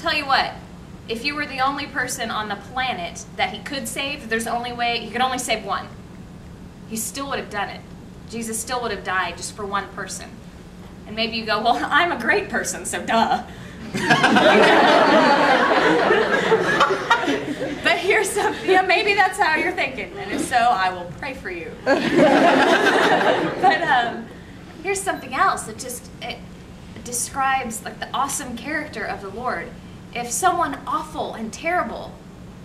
tell you what, if you were the only person on the planet that he could save, there's only way, he could only save one. He still would have done it. Jesus still would have died just for one person. And maybe you go, well, I'm a great person, so duh. But here's something, maybe that's how you're thinking, and if so, I will pray for you. But here's something else that just it describes like the awesome character of the Lord. If someone awful and terrible,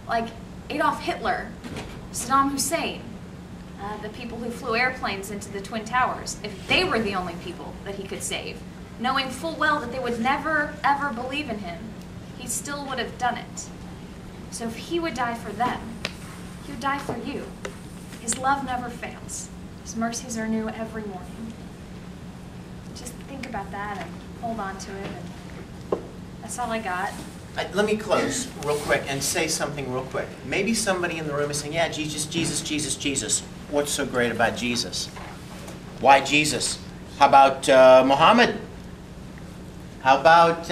like Adolf Hitler, Saddam Hussein, the people who flew airplanes into the Twin Towers, if they were the only people that he could save, knowing full well that they would never, ever believe in him, he still would have done it. So if he would die for them, he would die for you. His love never fails. His mercies are new every morning. Just think about that and hold on to it. And that's all I got. Let me close real quick and say something real quick. Maybe somebody in the room is saying, yeah, Jesus, Jesus, Jesus, Jesus. What's so great about Jesus? Why Jesus? How about Muhammad? How about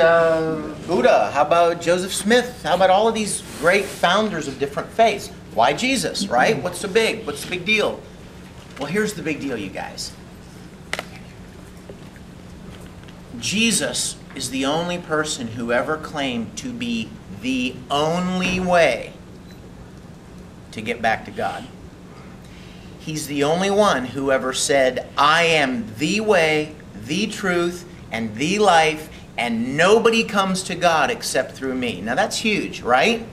Buddha? How about Joseph Smith? How about all of these great founders of different faiths? Why Jesus, right? What's the big deal? Well, here's the big deal, you guys. Jesus is the only person who ever claimed to be the only way to get back to God. He's the only one who ever said, I am the way, the truth, and the life, and nobody comes to God except through me. Now that's huge, right?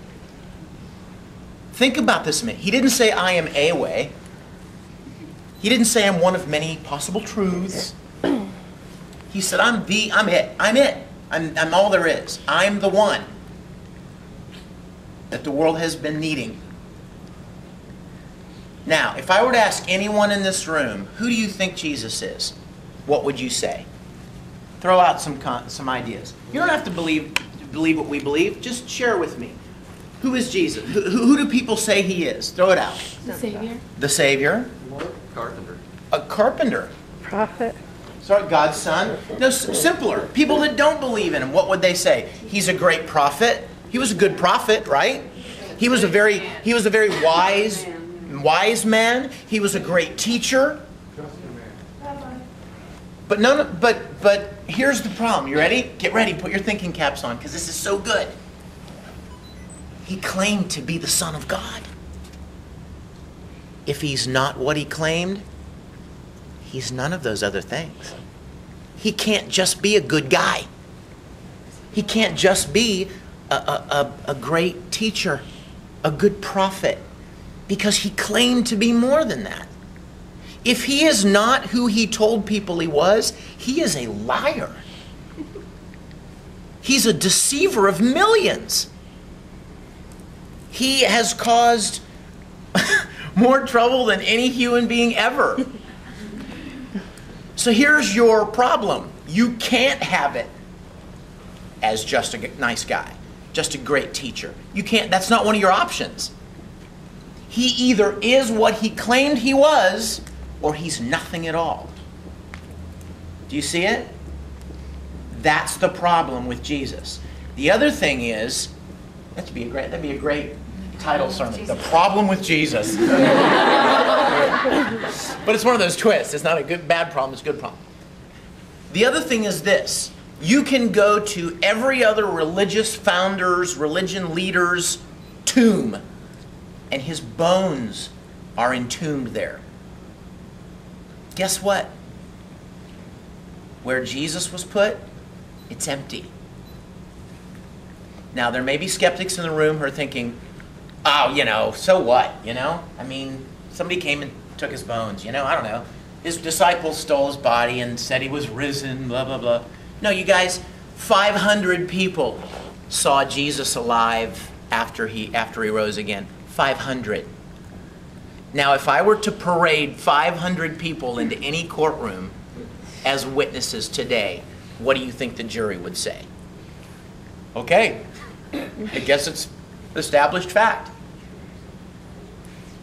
Think about this a minute. He didn't say, I am a way. He didn't say, I'm one of many possible truths. He said, I'm it. I'm all there is. I'm the one that the world has been needing. Now, if I were to ask anyone in this room, who do you think Jesus is? What would you say? Throw out some ideas. You don't have to believe what we believe. Just share with me. Who is Jesus? Who do people say he is? Throw it out. The Savior. The Savior. Carpenter. A carpenter. Prophet. Sorry, God's son. No, simpler. People that don't believe in him, what would they say? He's a great prophet. He was a good prophet, right? He was a very wise man. He was a great teacher. But but here's the problem. You ready? Get ready. Put your thinking caps on, because this is so good. He claimed to be the Son of God. If he's not what he claimed, he's none of those other things. He can't just be a good guy. He can't just be a great teacher, a good prophet, because he claimed to be more than that. If he is not who he told people he was, he is a liar. He's a deceiver of millions. He has caused more trouble than any human being ever. So here's your problem. You can't have it as just a nice guy, just a great teacher. You can't, that's not one of your options. He either is what he claimed he was, or he's nothing at all. Do you see it? That's the problem with Jesus. The other thing is, that'd be a great title sermon. The problem with Jesus. But it's one of those twists. It's not a bad problem, it's a good problem. The other thing is this. You can go to every other religious founder's, religion leader's tomb, and his bones are entombed there. Guess what? Where Jesus was put, it's empty. Now, there may be skeptics in the room who are thinking, oh, so what, I mean, somebody came and took his bones, I don't know. His disciples stole his body and said he was risen, blah, blah, blah. No, you guys, 500 people saw Jesus alive after he rose again. 500. Now, if I were to parade 500 people into any courtroom as witnesses today, what do you think the jury would say? Okay, I guess it's established fact.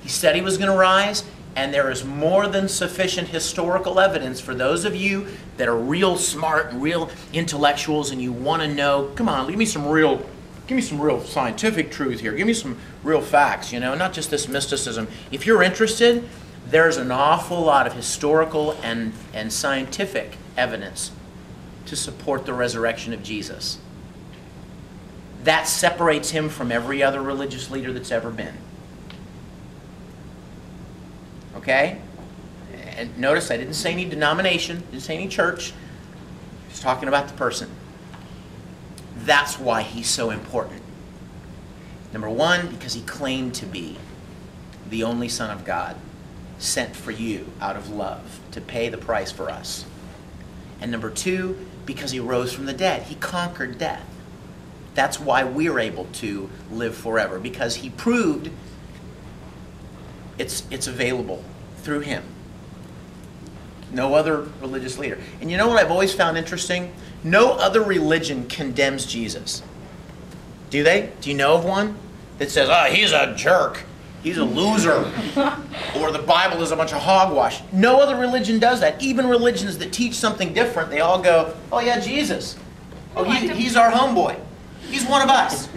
He said he was going to rise, and there is more than sufficient historical evidence for those of you that are real smart and real intellectuals and you want to know, come on, give me some real give me some real scientific truth here. Give me some real facts, you know, not just this mysticism. If you're interested, there's an awful lot of historical and scientific evidence to support the resurrection of Jesus. That separates him from every other religious leader that's ever been. Okay? And notice I didn't say any denomination, didn't say any church. Just talking about the person. That's why he's so important. Number one, because he claimed to be the only Son of God, sent for you out of love to pay the price for us. And number two, because he rose from the dead. He conquered death. That's why we're able to live forever, because he proved it's available through him. No other religious leader. And you know what I've always found interesting? No other religion condemns Jesus. Do they? Do you know of one that says, oh, he's a jerk, he's a loser, or the Bible is a bunch of hogwash? No other religion does that. Even religions that teach something different, they all go, oh yeah, Jesus. Oh, he's our homeboy. He's one of us.